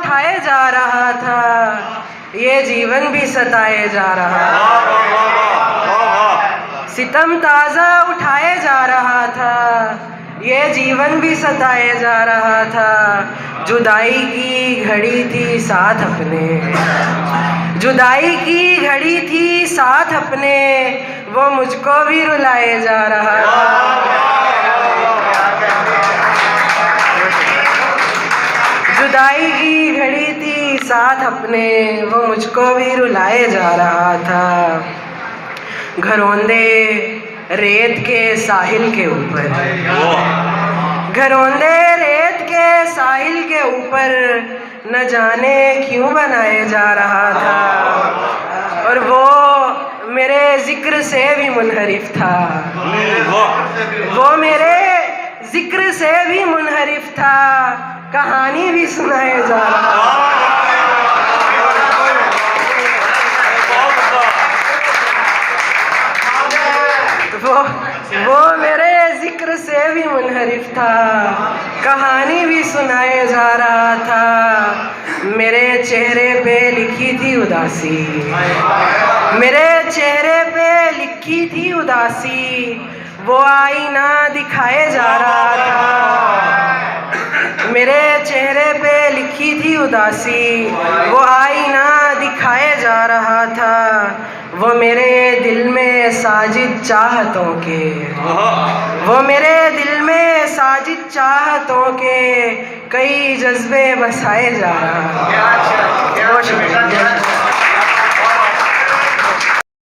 उठाए जा रहा था, ये जीवन भी सताए जा रहा था। सितम ताज़ा उठाए जा रहा था, ये जीवन भी सताए जा रहा था। जुदाई की घड़ी थी साथ अपने, जुदाई की घड़ी थी साथ अपने, वो मुझको भी रुलाए जा रहा था। जुदाई की घड़ी थी साथ अपने, वो मुझको भी रुलाए जा रहा था। घरौंदे रेत के साहिल के ऊपर, घरौंदे रेत के साहिल के ऊपर, न जाने क्यों बनाए जा रहा था। और वो मेरे जिक्र से भी मुनहरिफ था, वो मेरे जिक्र से भी मुनहरिफ था, कहानी भी सुनाए जा रहा था। वो मेरे जिक्र से भी मुनहरिफ था, कहानी भी सुनाए जा रहा था। मेरे चेहरे पे लिखी थी उदासी, मेरे चेहरे पे लिखी थी उदासी, वो आईना दिखाए जा रहा था। मेरे चेहरे पे लिखी थी उदासी, वो आईना दिखाए जा रहा था। वो मेरे दिल में साजिद चाहतों के, वो मेरे दिल में साजिद चाहतों के कई जज्बे बसाए जा रहा है।